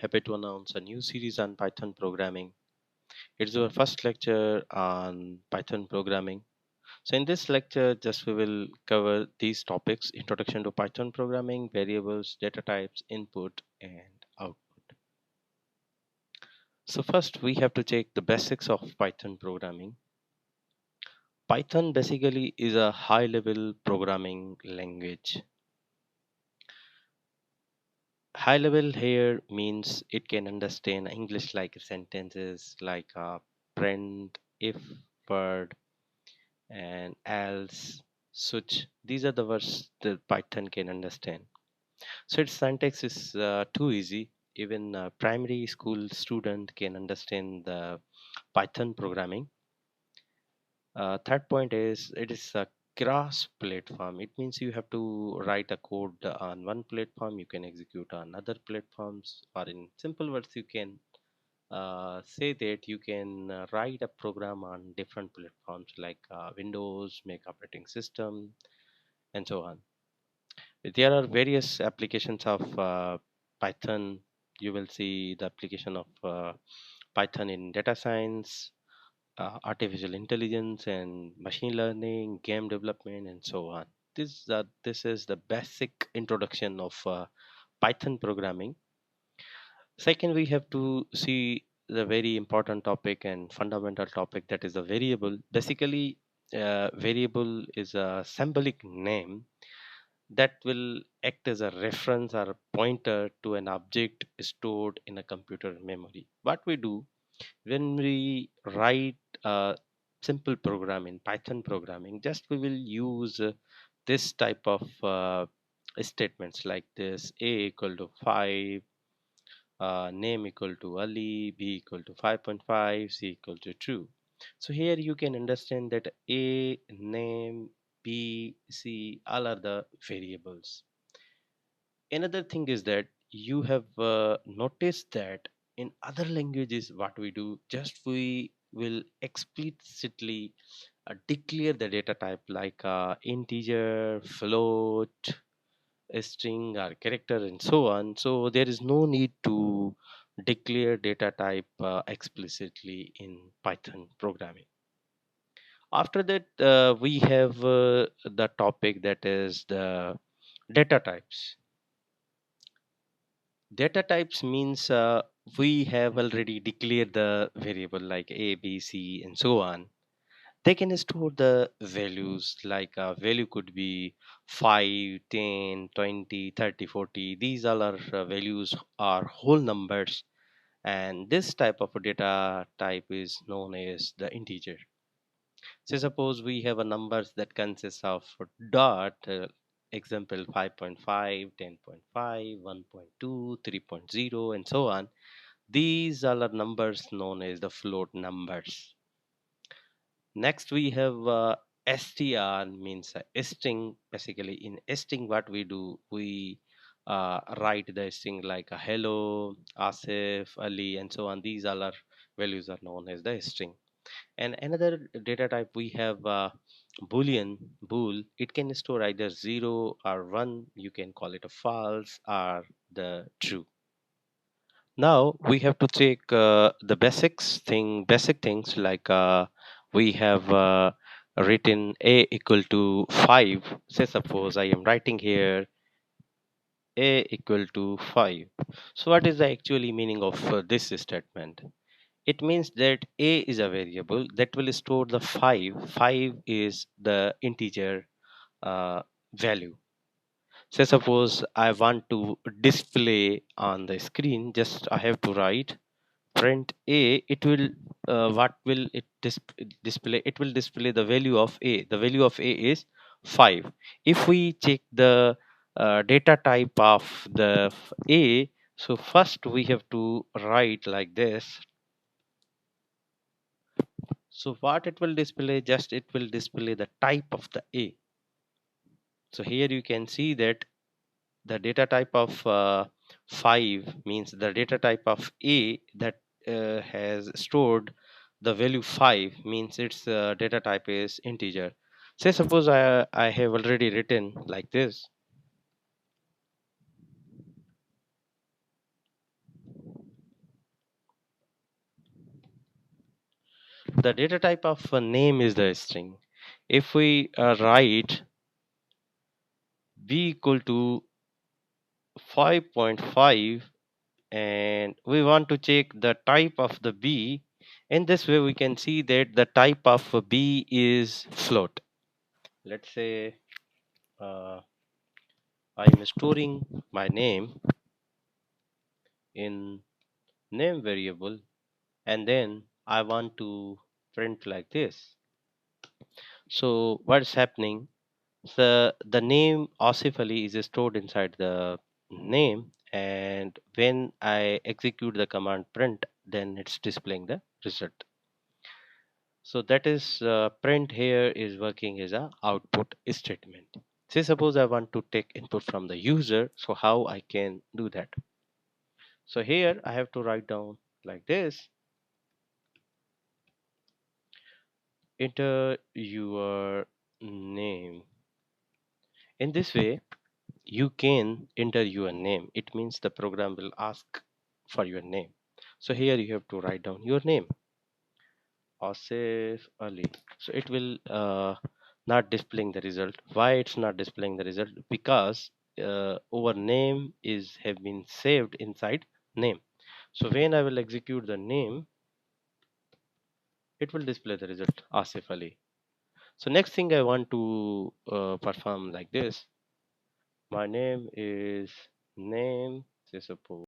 happy to announce a new series on Python programming. It's our first lecture on Python programming. So in this lecture, just we will cover these topics: introduction to Python programming, variables, data types, input, and output. So first, we have to check the basics of Python programming. Python basically is a high-level programming language. High level here means it can understand English like sentences like print, if, word, and else, such. These are the words that Python can understand. So its syntax is too easy. Even a primary school student can understand the Python programming. Third point is it is a cross platform. It means you have to write a code on one platform, you can execute on other platforms, or in simple words, you can say that you can write a program on different platforms like Windows, Mac operating system, and so on. There are various applications of Python. You will see the application of Python in data science, artificial intelligence and machine learning, game development, and so on. This is the basic introduction of Python programming. Second, we have to see the very important topic and fundamental topic, that is the variable. Basically, variable is a symbolic name that will act as a reference or a pointer to an object stored in a computer memory. What we do when we write a simple program in Python programming, just we will use this type of statements like this: a equal to 5, name equal to Ali, b equal to 5.5, c equal to 2. So here you can understand that a, name, b, c, all are the variables. Another thing is that you have noticed that in other languages what we do, just we will explicitly declare the data type like integer, float, a string or character, and so on. So there is no need to declare data type explicitly in Python programming. After that, we have the topic that is the data types. Data types means we have already declared the variable like a, b, c, and so on. They can store the values like value could be 5, 10, 20, 30, 40. These all are values are whole numbers, and this type of data type is known as the integer. So suppose we have a numbers that consists of dot, example 5.5, 10.5, 1.2, 3.0, and so on. These all are numbers known as the float numbers. Next, we have str, means a string. Basically, in string, what we do, we write the string like a hello, Asif, Ali, and so on. These all are values are known as the string. And another data type we have boolean, bool. It can store either 0 or 1. You can call it a false or the true. Now we have to take the basic things like we have written a equal to 5. Say suppose I am writing here a equal to 5. So what is the actually meaning of this statement? It means that a is a variable that will store the 5. 5 is the integer value. Say suppose I want to display on the screen, just I have to write print a. It will what will it display? It will display the value of a. The value of a is 5. If we check the data type of the a, so first we have to write like this. So what it will display, just it will display the type of the a. So here you can see that the data type of 5 means the data type of a that has stored the value 5 means its data type is integer. Say suppose I have already written like this. The data type of a name is the string. If we write b equal to 5.5 and we want to check the type of the b, in this way we can see that the type of a b is float. Let's say I'm storing my name in name variable, and then I want to print like this. So what's happening? The name Asif Ali is stored inside the name, and when I execute the command print, then it's displaying the result. So that is print here is working as a output statement. Say suppose I want to take input from the user, so how I can do that? So here I have to write down like this: enter your name. In this way, you can enter your name. It means the program will ask for your name. So here you have to write down your name, Asif Ali. So it will not displaying the result. Why it's not displaying the result? Because our name is have been saved inside name. So when I will execute the name, it will display the result Asif Ali. So next thing I want to perform like this. My name is name. Say suppose